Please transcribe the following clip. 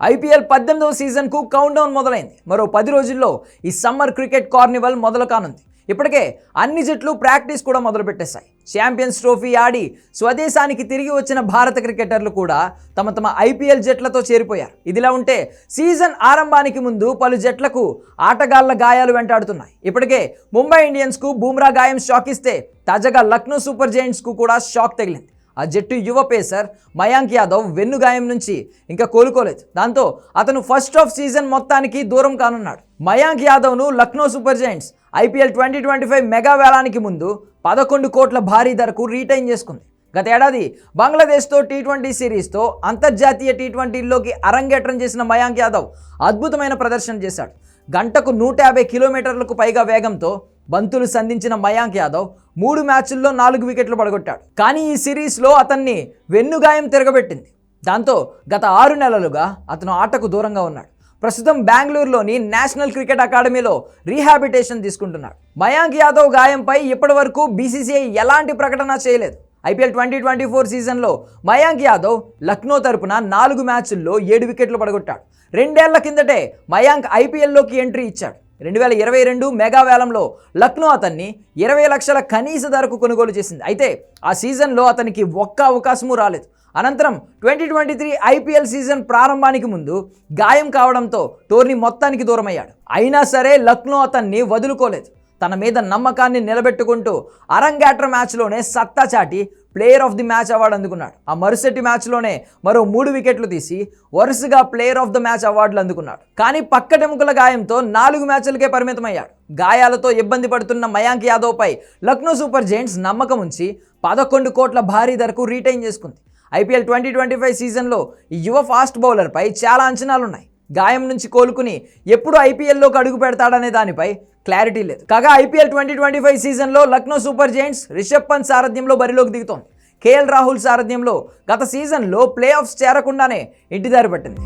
IPL 18వ సీజన్కు count down మొదలైంది. మరో 10 రోజుల్లో ఈ సమ్మర్ క్రికెట్ కార్నివల్ మొదలు కానుంది. ఇప్పటికే అన్ని జట్లు ప్రాక్టీస్ కూడా మొదలుపెట్టేశాయి. ఛాంపియన్స్ ట్రోఫీ ఆడి స్వదేశానికి తిరిగి వచ్చిన భారత క్రికెటర్లు కూడా తమ ఐపీఎల్ జట్లతో చేరిపోయారు. ఇదిలా ఉంటే సీజన్ ఆరంభానికి ముందు పలు జట్లకు ఆటగాళ్ల గాయాలు వెంటాడుతున్నాయి. ఇప్పటికే ముంబై ఇండియన్స్కు బూమ్రా గాయం షాక్ ఇస్తే తాజాగా లక్నో సూపర్ జైంట్స్కు కూడా షాక్ తగిలింది. ఆ జట్టు యువ పేసర్ మయాంక్ యాదవ్ వెన్ను గాయం నుంచి ఇంకా కోలుకోలేదు. దాంతో అతను ఫస్ట్ ఆఫ్ సీజన్ మొత్తానికి దూరం కానున్నాడు. మయాంక్ యాదవ్ను Lucknow Super Giants IPL 2025 mega వేలానికి ముందు 11 కోట్ల భారీ ధరకు రీటైన్ చేసుకుంది. గత ఏడాది బంగ్లాదేశ్తో టీ20 సిరీస్తో అంతర్జాతీయ టీ20లోకి అరంగేట్రం చేసిన మయాంక్ యాదవ్ అద్భుతమైన ప్రదర్శన చేశాడు. గంటకు 150 కిలోమీటర్లకు పైగా వేగంతో బంతులు సంధించిన మయాంక్ యాదవ్ 3 మ్యాచ్ల్లో 4 వికెట్లు పడగొట్టాడు. కానీ ఈ సిరీస్లో అతన్ని వెన్నుగాయం తిరగబెట్టింది. దాంతో గత 6 నెలలుగా అతను ఆటకు దూరంగా ఉన్నాడు. ప్రస్తుతం బెంగళూరులోని నేషనల్ క్రికెట్ అకాడమీలో రీహాబిటేషన్ తీసుకుంటున్నాడు. మయాంక్ యాదవ్ గాయంపై ఇప్పటివరకు బీసీసీఐ ఎలాంటి ప్రకటన చేయలేదు. ఐపీఎల్ 2024 సీజన్లో మయాంక్ యాదవ్ లక్నో తరపున 4 మ్యాచ్ల్లో 7 వికెట్లు పడగొట్టాడు. 2 ఏళ్ల కిందటే మయాంక్ ఐపీఎల్లోకి ఎంట్రీ ఇచ్చాడు. 2022 మెగా వేలంలో లక్నో అతన్ని 20 లక్షల కనీస ధరకు కొనుగోలు చేసింది. అయితే ఆ సీజన్లో అతనికి ఒక్క అవకాశము రాలేదు. అనంతరం 2023 ఐపీఎల్ సీజన్ ప్రారంభానికి ముందు గాయం కావడంతో టోర్నీ మొత్తానికి దూరమయ్యాడు. అయినా సరే లక్నో అతన్ని వదులుకోలేదు. తన మీద నమ్మకాన్ని నిలబెట్టుకుంటూ అరంగేట్ర మ్యాచ్లోనే సత్తా చాటి player of the match award అందుకున్నాడు. ఆ మరుసటి మ్యాచ్లోనే మరో 3 వికెట్లు తీసి వరుసగా ప్లేయర్ ఆఫ్ ద మ్యాచ్ అవార్డులు అందుకున్నాడు. కానీ పక్కటెముకల గాయంతో 4 మ్యాచ్లకే పరిమితమయ్యాడు. గాయాలతో ఇబ్బంది పడుతున్న మయాంక్ యాదవ్పై లక్నో సూపర్ జైంట్స్ నమ్మకం ఉంచి 11 కోట్ల భారీ ధరకు రీటైన్ చేసుకుంది. ఐపీఎల్ 2025 సీజన్లో ఈ యువ ఫాస్ట్ బౌలర్పై చాలా అంచనాలున్నాయి. గాయం నుంచి కోలుకుని ఎప్పుడు ఐపీఎల్లోకి అడుగు పెడతాడనే దానిపై క్లారిటీ లేదు. కాగా ఐపీఎల్ 2025 సీజన్లో లక్నో సూపర్ జైంట్స్ రిషబ్ పంత్ సారథ్యంలో బరిలోకి దిగుతోంది. కేఎల్ రాహుల్ సారథ్యంలో గత సీజన్లో ప్లే ఆఫ్స్ చేరకుండానే ఇంటిదారి పట్టింది.